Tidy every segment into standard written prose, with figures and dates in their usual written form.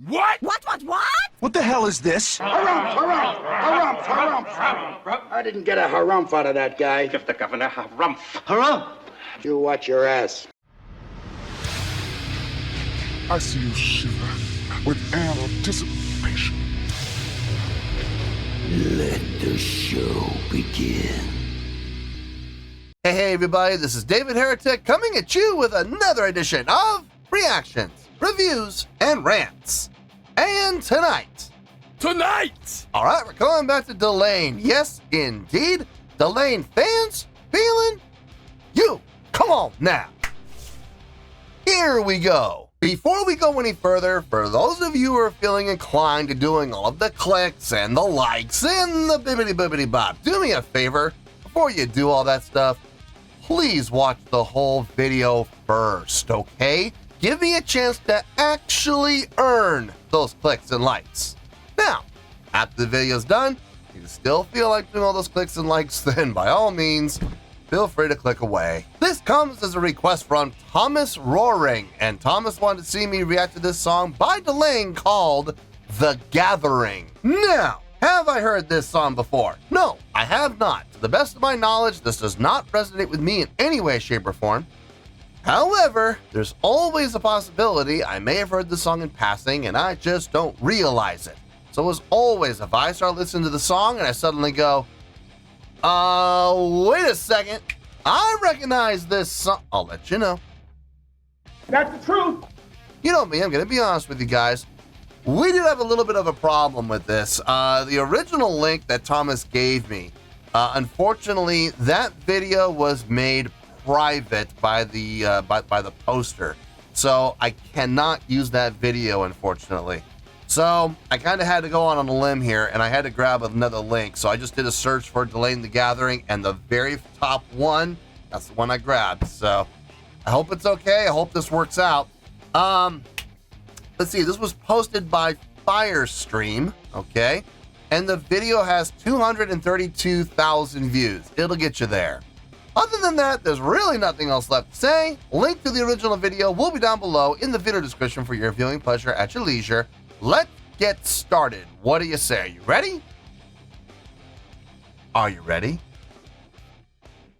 What? What? What the hell is this? Harumph. I didn't get a harumph out of that guy. Give the governor harumph. Harumph! You watch your ass. I see you shiver with anticipation. Let the show begin. Hey everybody, this is David Heretic coming at you with another edition of Reactions, Reviews, and Rants. And tonight, alright, we're going back to Delain. Yes, indeed, Delain Fans FEELIN YOU. Come on now. Here we go. Before we go any further, for those of you who are feeling inclined to doing all of the clicks and the likes and the bibbity bop, do me a favor, before you do all that stuff, please watch the whole video first, okay? Give me a chance to actually earn those clicks and likes. Now, after the video's done, if you still feel like doing all those clicks and likes, then by all means, feel free to click away. This comes as a request from Thomas Roaring, and Thomas wanted to see me react to this song by Delain called The Gathering. Now, have I heard this song before? No, I have not. To the best of my knowledge, this does not resonate with me in any way, shape, or form. However, there's always a possibility I may have heard the song in passing and I just don't realize it. So as always, if I start listening to the song and I suddenly go, wait a second, I recognize this song, I'll let you know. That's the truth. You know me, I'm gonna be honest with you guys. We did have a little bit of a problem with this. The original link that Thomas gave me, unfortunately, that video was made private by the by the poster, so I cannot use that video, unfortunately. So I kind of had to go on a limb here, and I had to grab another link. So I just did a search for Delain the Gathering, and the very top one, that's the one I grabbed. So I hope it's okay. I hope this works out. Let's see. This was posted by Firestream, okay, and the video has 232,000 views. It'll get you there. Other than that, there's really nothing else left to say. Link to the original video will be down below in the video description for your viewing pleasure at your leisure. Let's get started. What do you say? Are you ready? Are you ready?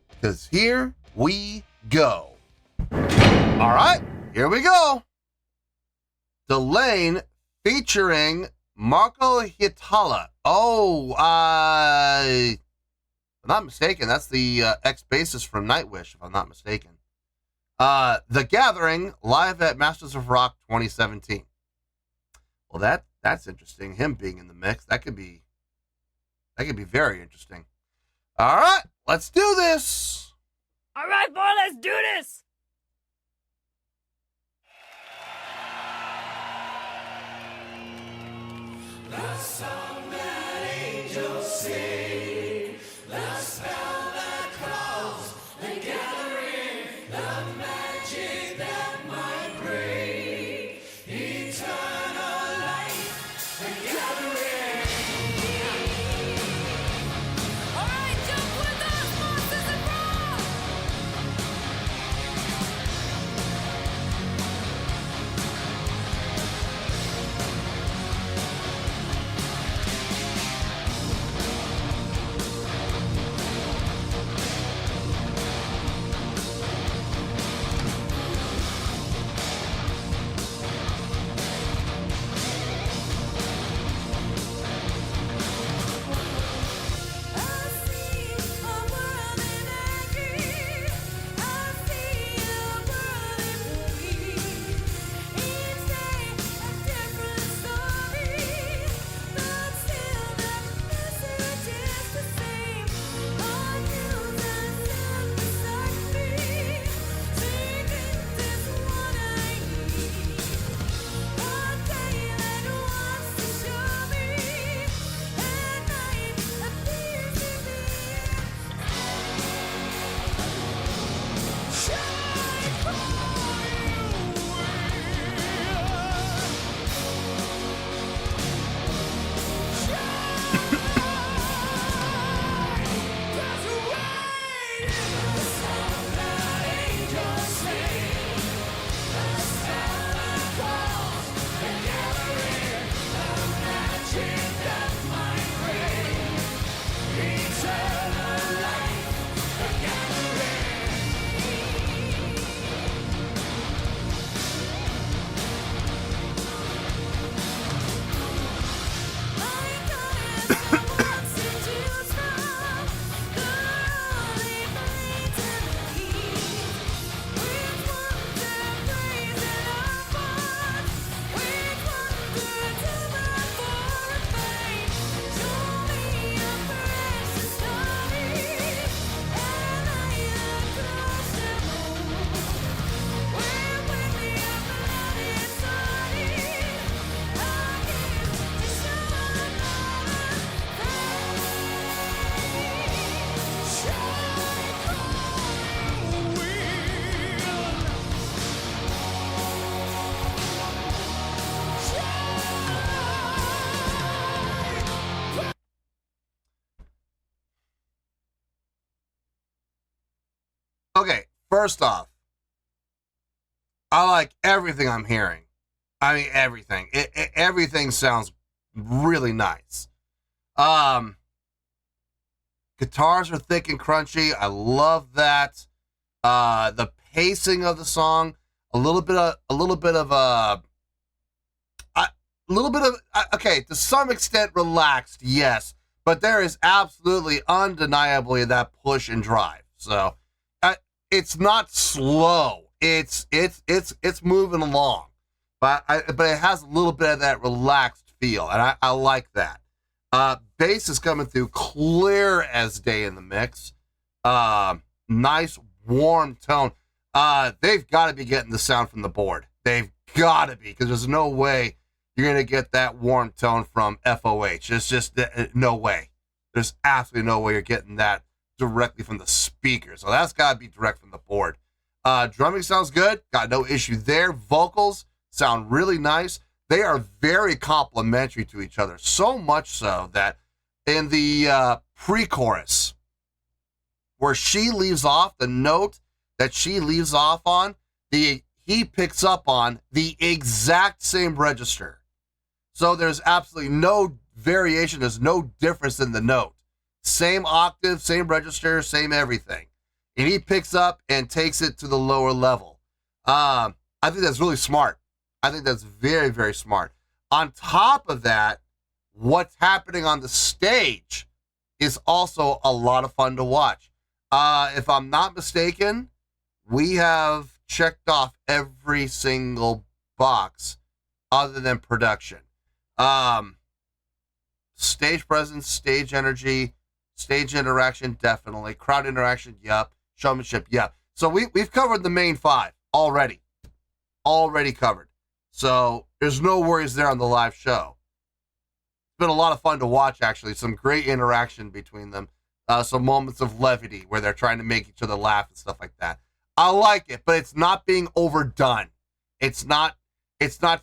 Because here we go. All right, here we go. Delain featuring Marco Hietala. Oh, if I'm not mistaken, that's the ex-bassist from Nightwish, if I'm not mistaken. The Gathering, live at Masters of Rock 2017. Well, that's interesting. Him being in the mix, that could be very interesting. All right, let's do this. All right, boy, let's do this. The song that angels sing, the spell that calls, the gathering, the magic that might bring eternal life, the gathering. All right, jump with us, monsters and rock. Okay, first off, I like everything I'm hearing. I mean, everything. Everything sounds really nice. Guitars are thick and crunchy. I love that. The pacing of the song, okay, to some extent relaxed, yes, but there is absolutely undeniably that push and drive. So it's not slow. It's moving along, but it has a little bit of that relaxed feel, and I like that. Bass is coming through clear as day in the mix. Nice warm tone. They've got to be getting the sound from the board. They've got to be, because there's no way you're going to get that warm tone from FOH. It's just no way. There's absolutely no way you're getting that directly from the speaker. So that's got to be direct from the board. Drumming sounds good. Got no issue there. Vocals sound really nice. They are very complementary to each other. So much so that in the pre-chorus, where she leaves off, the note that she leaves off on, he picks up on the exact same register. So there's absolutely no variation. There's no difference in the note. Same octave, same register, same everything. And he picks up and takes it to the lower level. I think that's really smart. I think that's very, very smart. On top of that, what's happening on the stage is also a lot of fun to watch. If I'm not mistaken, we have checked off every single box other than production. Stage presence, stage energy, stage interaction, definitely. Crowd interaction, yep. Showmanship, yep. So we've covered the main 5 already. Already covered. So there's no worries there on the live show. It's been a lot of fun to watch, actually. Some great interaction between them. Some moments of levity where they're trying to make each other laugh and stuff like that. I like it, but it's not being overdone. It's not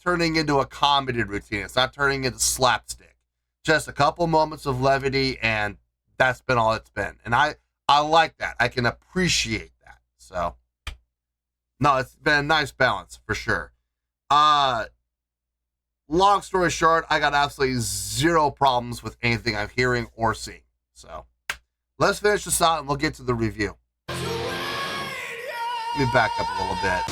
turning into a comedy routine. It's not turning into slapstick. Just a couple moments of levity, and that's been all it's been. And I like that. I can appreciate that. So, no, it's been a nice balance for sure. Long story short, I got absolutely zero problems with anything I'm hearing or seeing. So, let's finish this out and we'll get to the review. Let me back up a little bit.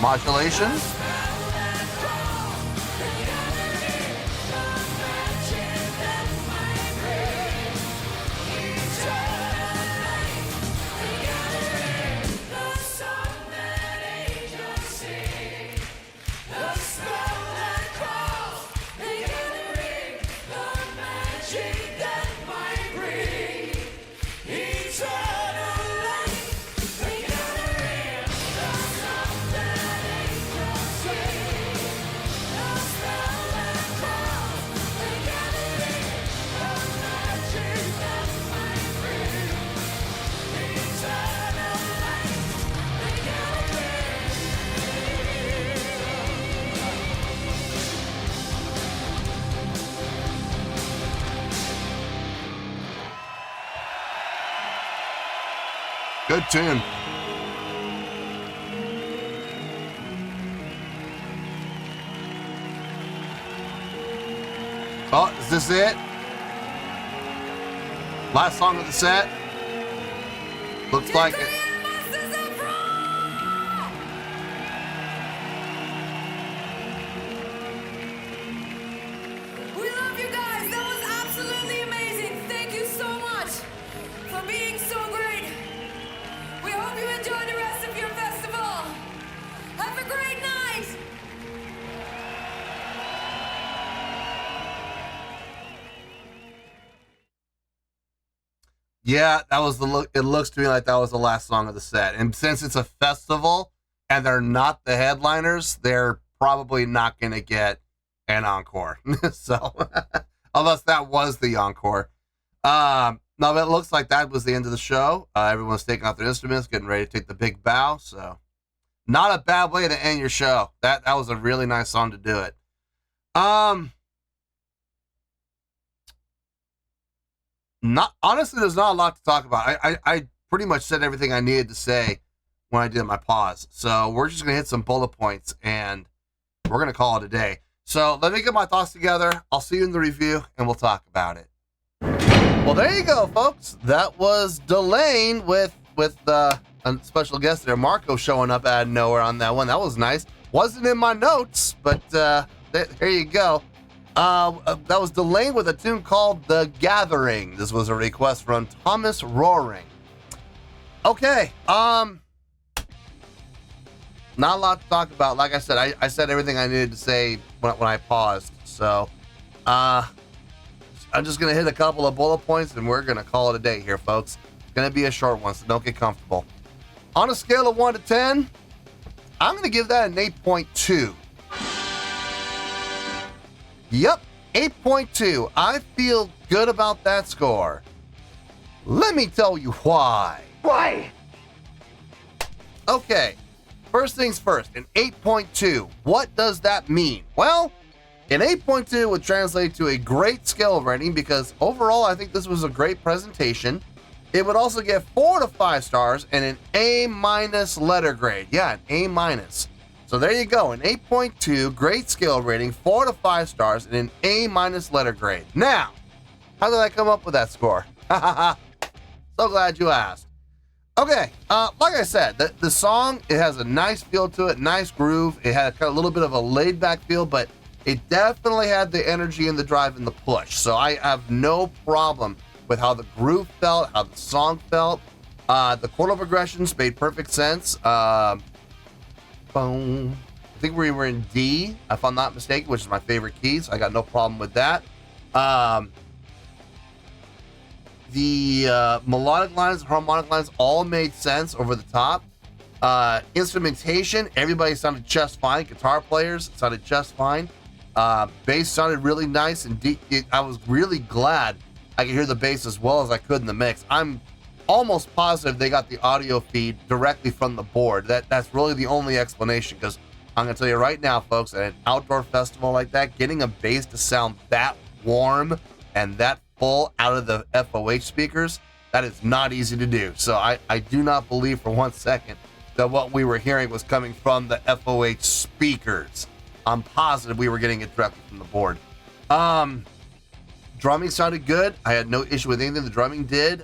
Modulation. Good tune. Oh, is this it? Last song of the set? Looks like it. We love you guys. That was absolutely amazing. Thank you so much for being so great. We hope you enjoy the rest of your festival. Have a great night. Yeah, that was the look. It looks to me like that was the last song of the set. And since it's a festival and they're not the headliners, they're probably not going to get an encore. So, unless that was the encore. No, but it looks like that was the end of the show. Everyone's taking out their instruments, getting ready to take the big bow. So, Not a bad way to end your show. That was a really nice song to do it. Honestly, there's not a lot to talk about. I pretty much said everything I needed to say when I did my pause. So we're just gonna hit some bullet points and we're gonna call it a day. So let me get my thoughts together. I'll see you in the review and we'll talk about it. Well, there you go, folks. That was Delain with a special guest there, Marco, showing up out of nowhere on that one. That was nice. Wasn't in my notes, but there you go. That was Delain with a tune called The Gathering. This was a request from Thomas Roaring. Okay, not a lot to talk about. Like I said, I said everything I needed to say when I paused. So, I'm just going to hit a couple of bullet points and we're going to call it a day here, folks. It's going to be a short one, so don't get comfortable. On a scale of 1 to 10, I'm going to give that an 8.2. Yep, 8.2. I feel good about that score. Let me tell you why. Why? Okay, first things first, an 8.2. What does that mean? Well, an 8.2 would translate to a great skill rating because overall I think this was a great presentation. It would also get 4 to 5 stars and an A- letter grade. Yeah, an A-. So there you go, an 8.2, great skill rating, 4 to 5 stars, and an A- letter grade. Now, how did I come up with that score? So glad you asked. Okay, like I said, the song, it has a nice feel to it, nice groove. It had a little bit of a laid-back feel, but it definitely had the energy and the drive and the push. So I have no problem with how the groove felt, how the song felt. The chord progressions made perfect sense. Boom. I think we were in D, if I'm not mistaken, which is my favorite key, so I got no problem with that. The melodic lines, harmonic lines all made sense over the top. Instrumentation, everybody sounded just fine. Guitar players sounded just fine. Bass sounded really nice and deep. I was really glad I could hear the bass as well as I could in the mix. I'm almost positive they got the audio feed directly from the board. That's really the only explanation, because I'm going to tell you right now, folks, at an outdoor festival like that, getting a bass to sound that warm and that full out of the FOH speakers, that is not easy to do. So I do not believe for 1 second that what we were hearing was coming from the FOH speakers. I'm positive we were getting it directly from the board. Drumming sounded good. I had no issue with anything the drumming did.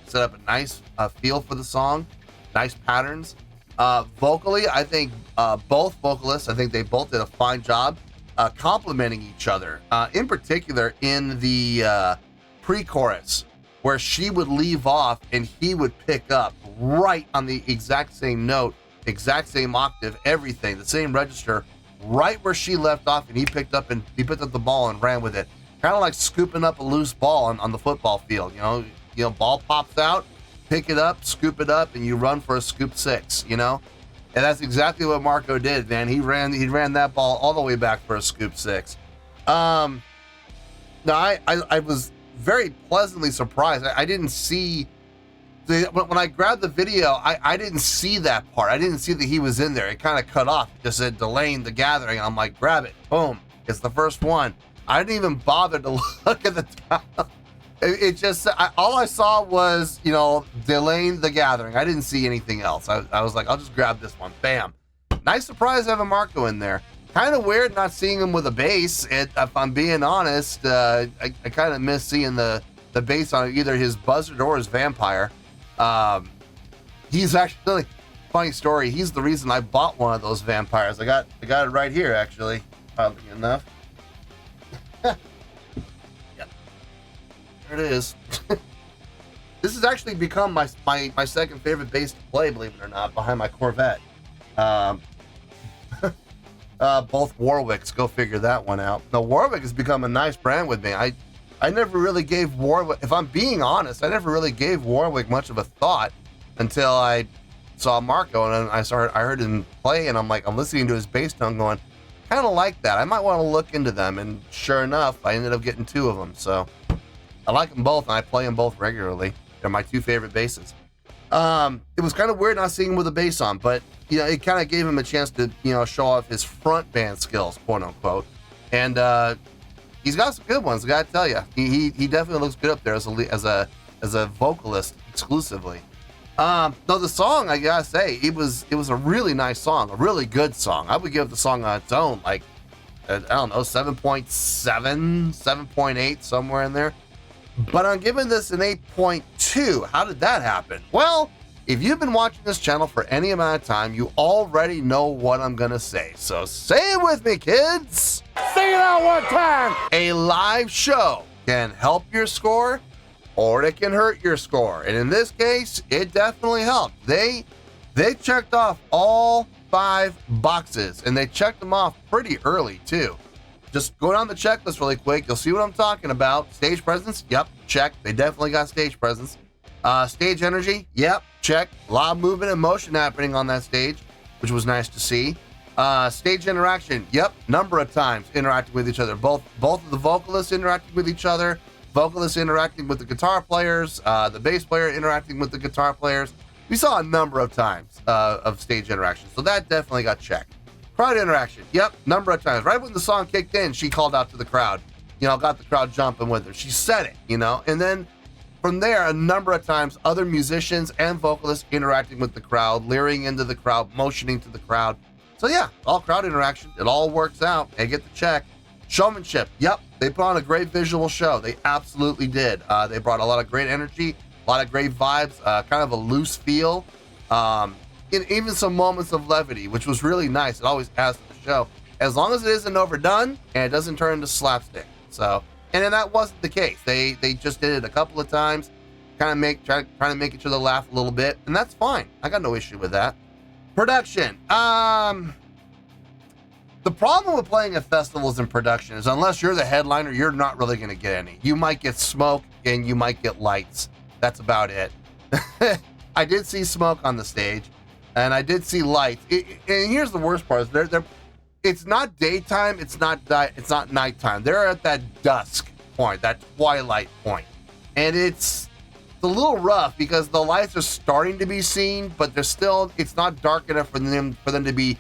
Set up a nice feel for the song, nice patterns. Vocally, I think both vocalists, I think they both did a fine job complimenting each other. In particular, in the pre-chorus, where she would leave off and he would pick up right on the exact same note, exact same octave, everything, the same register, right where she left off, and he picked up the ball and ran with it. Kind of like scooping up a loose ball on the football field. You know, ball pops out, pick it up, scoop it up, and you run for a scoop 6. You know, and that's exactly what Marco did, man. He ran that ball all the way back for a scoop 6. Now I was very pleasantly surprised. I didn't see when I grabbed the video, I didn't see that part. I didn't see that he was in there. It kind of cut off. It just said Delain The Gathering. I'm like, grab it, boom. It's the first one. I didn't even bother to look at the top. It just, all I saw was, Delain The Gathering. I didn't see anything else. I was like, I'll just grab this one. Bam. Nice surprise having Marco in there. Kind of weird not seeing him with a bass. If I'm being honest, I kind of miss seeing the bass on either his buzzard or his vampire. He's actually, funny story, he's the reason I bought one of those vampires. I got it right here, actually, oddly enough. Yeah, there it is. This has actually become my second favorite bass to play, believe it or not, behind my Corvette. Both Warwicks, go figure that one out. Now, Warwick has become a nice brand with me. I never really gave Warwick, if I'm being honest, I never really gave Warwick much of a thought until I saw Marco and I heard him play, and I'm listening to his bass tone going, kind of like that. I might want to look into them, and sure enough, I ended up getting 2 of them. So I like them both, and I play them both regularly. They're my 2 favorite basses. It was kind of weird not seeing him with a bass on, but you know, it kind of gave him a chance to, you know, show off his front band skills, quote unquote. And he's got some good ones, I gotta tell you. He definitely looks good up there as a vocalist exclusively. Though the song, I gotta say, it was a really nice song, a really good song. I would give the song on its own, like, I don't know, 7.7, 7.8, somewhere in there. But I'm giving this an 8.2. How did that happen? Well, if you've been watching this channel for any amount of time, you already know what I'm gonna say. So say it with me, kids. Sing it out one time. A live show can help your score, or it can hurt your score. And in this case, it definitely helped. They checked off all 5 boxes, and they checked them off pretty early too. Just go down the checklist really quick. You'll see what I'm talking about. Stage presence, yep, check. They definitely got stage presence. Stage energy, yep, check. A lot of movement and motion happening on that stage, which was nice to see. Stage interaction, yep, number of times interacting with each other. Both of the vocalists interacting with each other, vocalists interacting with the guitar players, the bass player interacting with the guitar players. We saw a number of times of stage interaction, so that definitely got checked. Crowd interaction, yep, number of times. Right when the song kicked in, she called out to the crowd, you know, got the crowd jumping with her. She said it, you know, and then from there, a number of times, other musicians and vocalists interacting with the crowd, leering into the crowd, motioning to the crowd. So yeah, all crowd interaction, it all works out. They get the check. Showmanship, yep, they put on a great visual show. They absolutely did. They brought a lot of great energy, a lot of great vibes, kind of a loose feel. And even some moments of levity, which was really nice. It always adds to the show, as long as it isn't overdone and it doesn't turn into slapstick. So, and then that wasn't the case. They just did it a couple of times, trying to make each other laugh a little bit, and that's fine. I got no issue with that. Production. The problem with playing at festivals in production is unless you're the headliner, you're not really going to get any. You might get smoke and you might get lights. That's about it. I did see smoke on the stage. And I did see lights. And here's the worst part: it's not daytime, it's not nighttime. They're at that dusk point, that twilight point, and it's a little rough because the lights are starting to be seen, but it's not dark enough for them to be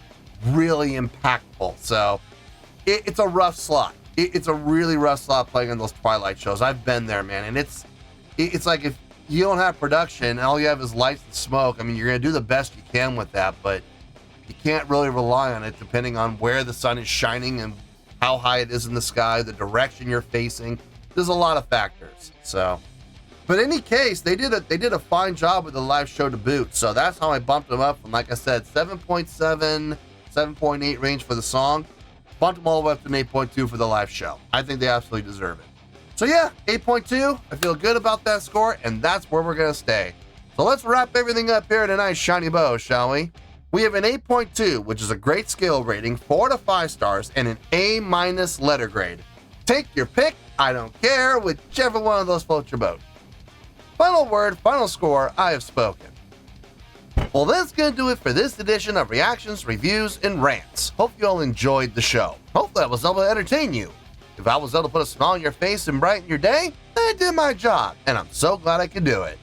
really impactful. So it's a rough slot. It's a really rough slot playing in those twilight shows. I've been there, man, and it's like if you don't have production and all you have is lights and smoke, I mean, you're going to do the best you can with that, but you can't really rely on it depending on where the sun is shining and how high it is in the sky, the direction you're facing. There's a lot of factors. So, but in any case, they did a fine job with the live show to boot. So that's how I bumped them up from, like I said, 7.7, 7.8 range for the song. Bumped them all the way up to an 8.2 for the live show. I think they absolutely deserve it. So yeah, 8.2, I feel good about that score, and that's where we're gonna stay. So let's wrap everything up here in a nice shiny bow, shall we? We have an 8.2, which is a great scale rating, 4 to 5 stars, and an A- letter grade. Take your pick, I don't care, whichever one of those floats your boat. Final word, final score, I have spoken. Well, that's gonna do it for this edition of Reactions, Reviews, and Rants. Hope you all enjoyed the show. Hopefully I was able to entertain you. If I was able to put a smile on your face and brighten your day, I did my job, and I'm so glad I could do it.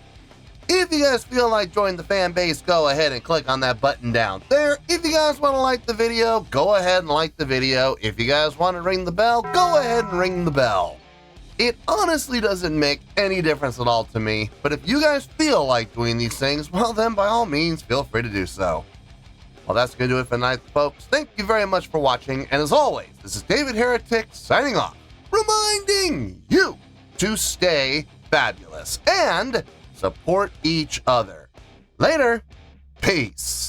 If you guys feel like joining the fan base, go ahead and click on that button down there. If you guys want to like the video, go ahead and like the video. If you guys want to ring the bell, go ahead and ring the bell. It honestly doesn't make any difference at all to me, but if you guys feel like doing these things, well then by all means, feel free to do so. Well, that's going to do it for tonight, folks. Thank you very much for watching, and as always, this is David Heretic signing off, reminding you to stay fabulous and support each other. Later. Peace.